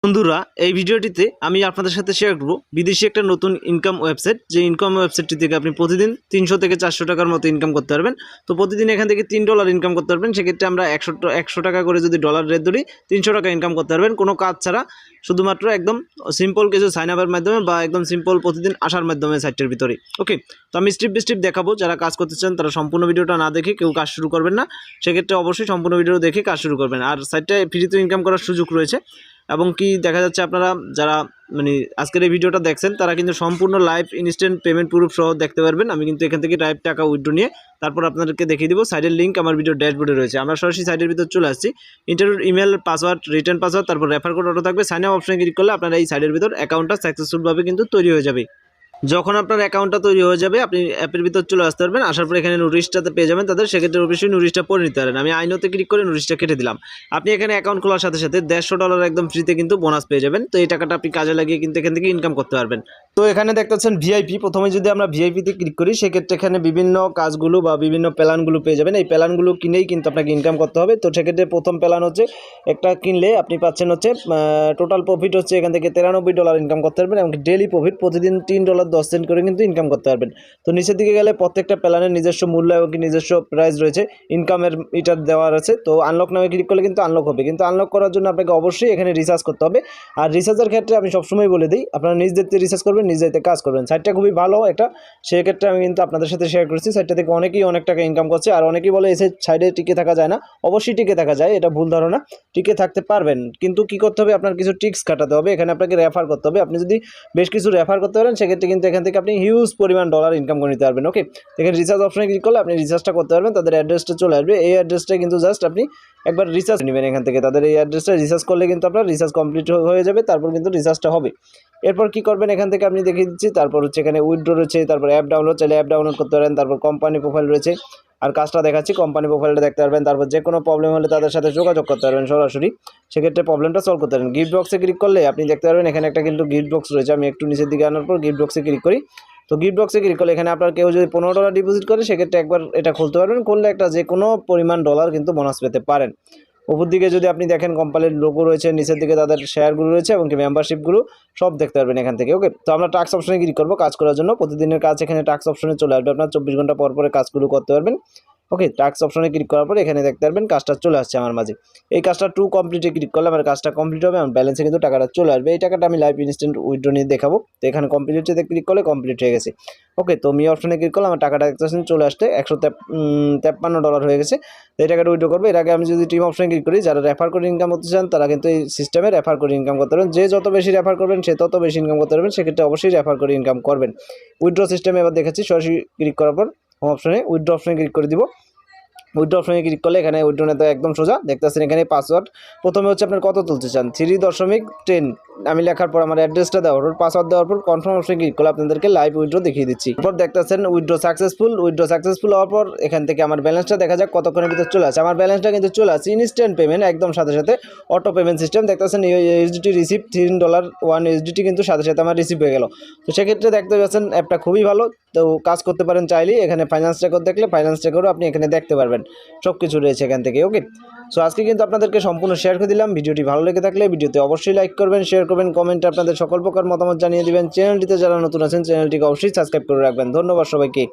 বন্ধুরা, এই ভিডিওটিতে আমি আপনাদের সাথে শেয়ার করব বিদেশি একটা নতুন ইনকাম ওয়েবসাইট। যে ইনকাম ওয়েবসাইটটি থেকে আপনি প্রতিদিন 300 থেকে 400 টাকার মতো ইনকাম করতে পারবেন। তো প্রতিদিন এখান থেকে $3 ইনকাম করতে পারবেন। সেক্ষেত্রে আমরা 100 টাকা করে যদি ডলার রেট ধরি 300 টাকা ইনকাম করতে পারবেন কোনো কাজ ছাড়া, শুধুমাত্র একদম সিম্পল কিছু সাইন আপের মাধ্যমে বা একদম সিম্পল প্রতিদিন আসার মাধ্যমে সাইটের ভিতরে। ওকে, তো আমি স্টেপ বাই স্টেপ দেখাবো। যারা কাজ করতে চান তারা সম্পূর্ণ ভিডিওটা না দেখে কেউ কাজ শুরু করবেন না। সেক্ষেত্রে অবশ্যই সম্পূর্ণ ভিডিও দেখে কাজ শুরু করবেন। আর সাইটটায় ফ্রিতে ইনকাম করার সুযোগ রয়েছে। এবং কি দেখা যাচ্ছে আপনারা যারা আজকের এই ভিডিওটা দেখছেন তারা কিন্তু সম্পূর্ণ লাইভ ইনস্ট্যান্ট পেমেন্ট প্রুফ সহ দেখতে পারবেন। আমি কিন্তু এখান থেকে লাইভ টাকা উইথড্র নিয়ে তারপর আপনাদেরকে দেখিয়ে দিব। সাইডের লিঙ্ক আমার ভিডিও ড্যাশবোর্ডে রয়েছে। আমরা সরাসরি সাইটের ভিতর চলে আসছি। Interview email password, return password, তারপর রেফার কোড অটো থাকবে। সাইন আপ অপশনে ক্লিক করলে আপনারা এই সাইটের ভিতর অ্যাকাউন্টটা সাকসেসফুলভাবে কিন্তু তৈরি হয়ে যাবে। যখন আপনার অ্যাকাউন্টটা তৈরি হয়ে যাবে আপনি অ্যাপের ভিতর চলে আসতে পারবেন। আসার পর এখানে নোটিশটাতে পেয়ে যাবেন তাদের। সেক্ষেত্রে অবশ্যই নোটিশটা পড়ে নিতে পারেন। আমি আইনোতে ক্লিক করে নোটিশটা কেটে দিলাম। আপনি এখানে অ্যাকাউন্ট খোলার সাথে সাথে $150 একদম ফ্রিতে কিন্তু বোনাস পেয়ে যাবেন। তো এই টাকাটা আপনি কাজে লাগিয়ে কিন্তু এখান থেকে ইনকাম করতে পারবেন। তো এখানে দেখতেছেন ভিআইপি। প্রথমে যদি আমরা ভিআইপিতে ক্লিক করি সেক্ষেত্রে এখানে বিভিন্ন কাজগুলো বা বিভিন্ন প্ল্যানগুলো পেয়ে যাবেন। এই প্ল্যানগুলো কিনেই কিন্তু আপনাকে ইনকাম করতে হবে। তো সেক্ষেত্রে প্রথম প্ল্যান হচ্ছে একটা কিনলে আপনি পাচ্ছেন হচ্ছে টোটাল প্রফিট হচ্ছে এখান থেকে $93 ইনকাম করতে পারবেন। এবং ডেলি প্রফিট প্রতিদিন $3.10 করে কিন্তু ইনকাম করতে পারবেন। তো নিচের দিকে গেলে প্রত্যেকটা প্ল্যানের নিজস্ব মূল্য এবং নিজস্ব প্রাইস রয়েছে, ইনকামের ইটার দেওয়ার আছে। তো আনলক নামে ক্লিক করলে কিন্তু আনলক হবে, কিন্তু আনলক করার জন্য আপনাকে অবশ্যই এখানে রিসার্চ করতে হবে। আর রিসার্চের ক্ষেত্রে আমি সবসময় বলে দিই আপনারা নিজ দায়িত্বে রিসার্চ করবেন, নিজ দায়িত্বে কাজ করবেন। সাইটটা খুবই ভালো একটা, সেক্ষেত্রে আমি কিন্তু আপনাদের সাথে শেয়ার করেছি। সাইটটা থেকে অনেকেই অনেক টাকা ইনকাম করছে। আর অনেকেই বলে এই সাইডে টিকে থাকা যায় না। অবশ্যই টিকে থাকা যায়, এটা ভুল ধারণা। টিকে থাকতে পারবেন, কিন্তু কি করতে হবে আপনার কিছু ট্রিক্স কাটাতে হবে। এখানে আপনাকে রেফার করতে হবে। আপনি যদি বেশ কিছু রেফার করতে পারেন সেক্ষেত্রে কিন্তু এখান থেকে আপনি হিউজ পরিমাণ ডলার ইনকাম করে নিতে পারবেন। ওকে, এখানে রিচার্জ অপশনে ক্লিক করলে আপনি রিচার্জটা করতে পারবেন। তাদের অ্যাড্রেসটা চলে আসবে। এই অ্যাড্রেসটা কিন্তু জাস্ট আপনি একবার রিচার্জ নেবেন এখান থেকে। তাদের এই অ্যাড্রেসটা রিচার্জ করলে কিন্তু আপনার রিচার্জ কমপ্লিট হয়ে যাবে। তারপর কিন্তু রিচার্জটা হবে। এরপর কি করবেন এখান থেকে আমি দেখিয়ে দিচ্ছি। তারপর হচ্ছে এখানে উইথড্র রয়েছে, তারপর অ্যাপ ডাউনলোড, চাইলে অ্যাপ ডাউনলোড করতে পারেন। তারপর কোম্পানি প্রোফাইল রয়েছে, আর কাজটা দেখাচ্ছি। কোম্পানি প্রোফাইলটা দেখতে পারবেন। তারপর যে কোনো প্রবলেম হলে তাদের সাথে যোগাযোগ করতে পারবেন সরাসরি, সেক্ষেত্রে প্রবলেমটা সলভ করতে পারবেন। গিফট বক্সে ক্লিক করলে আপনি দেখতে পারবেন এখানে একটা কিন্তু গিফট বক্স রয়েছে। আমি একটু নিচের দিকে আনার পর গিফট বক্সে ক্লিক করি। তো গিফট বক্সে ক্লিক করলে এখানে আপনার কেউ যদি $15 ডিপোজিট করে সেক্ষেত্রে একবার এটা খুলতে পারবেন। করলে একটা যে কোনো পরিমাণ ডলার কিন্তু বোনাস পেতে পারেন। উপর দিকে যদি আপনি দেখেন কোম্পানির লোগো রয়েছে, নিচের দিকে তাদের শেয়ারগুলো রয়েছে এবং কি মেম্বারশিপগুলো সব দেখতে পারবেন এখান থেকে। ওকে, তো আমরা টাস্ক অপশনে ক্লিক করবো কাজ করার জন্য। প্রতিদিনের কাজ এখানে টাস্ক অপশনে চলে আসবে। আপনার 24 ঘন্টা পর পরে কাজগুলো করতে পারবেন। ওকে, টাস্ক অপশনে ক্লিক করার পরে এখানে দেখতে পারবেন কাজটা চলে আসছে আমার মাঝে। এই কাজটা টু কমপ্লিটে ক্লিক করলে আমার কাজটা কমপ্লিট হবে। আমার ব্যালেন্সে কিন্তু টাকাটা চলে আসবে। এই টাকাটা আমি লাইভ ইনস্ট্যান্ট উইথড্র নিয়ে দেখাবো। তো এখানে কমপ্লিটেতে ক্লিক করলে কমপ্লিট হয়ে গেছে। ওকে, তো মি অপশনে ক্লিক করলে আমার টাকাটা চলে আসতে $153 হয়ে গেছে। তো এই টাকাটা উইথড্র করবো। এর আগে আমি যদি টিম অপশনে ক্লিক করি, যারা রেফার করে ইনকাম করতে চান তারা কিন্তু এই সিস্টেমে রেফার করে ইনকাম করতে পারবেন। যে যত বেশি রেফার করবেন সে তত বেশি ইনকাম করতে পারবেন। সেক্ষেত্রে অবশ্যই রেফার করে ইনকাম করবেন। উইথড্র সিস্টেমে এবার দেখাচ্ছি। সরাসরি ক্লিক করার পর হোম অপশনে উইথড্র অপশনে ক্লিক করে দিব। উইথড্র অপশনে ক্লিক করলে এখানে উইথড্র নিতে একদম সোজা দেখতেছেন। এখানে পাসওয়ার্ড প্রথমে হচ্ছে আপনার কত তুলতে চান 3.10 আমি লেখার পর আমার অ্যাড্রেসটা দেওয়ার পর পাসওয়ার্ড দেওয়ার পর কনফার্ম অপশনে ক্লিক করলে আপনাদেরকে লাইভ উইথড্র দেখিয়ে দিচ্ছি। এরপর দেখতেছেন উইথড্র সাকসেসফুল হওয়ার পর এখান থেকে আমার ব্যালেন্সটা দেখা যাক কতক্ষণের ভিতর চলে আসে। আমার ব্যালেন্সটা কিন্তু চলে আসে ইনস্ট্যান্ট পেমেন্ট, একদম সাথে সাথে অটো পেমেন্ট সিস্টেম। দেখতেছেন USDT রিসিভ $3 1 USDT কিন্তু সাথে সাথে আমার রিসিভ হয়ে গেল। তো সেক্ষেত্রে দেখতে পাচ্ছেন অ্যাপটা খুবই ভালো। তো কাজ করতে পারেন চাইলেই। এখানে ফাইন্যান্স রেকর্ড দেখলে ফাইন্যান্স রেকর্ডও আপনি এখানে দেখতে পারবেন, সব কিছু রয়েছে এখান থেকে। ওকে, সো আজকে কিন্তু আপনাদেরকে সম্পূর্ণ শেয়ার করে দিলাম। ভিডিওটি ভালো লেগে থাকলে ভিডিওতে অবশ্যই লাইক করবেন, শেয়ার করবেন, কমেন্টে আপনাদের সকল প্রকার মতামত জানিয়ে দিবেন। চ্যানেলটিতে যারা নতুন আছেন চ্যানেলটিকে অবশ্যই সাবস্ক্রাইব করে রাখবেন। ধন্যবাদ সবাইকে।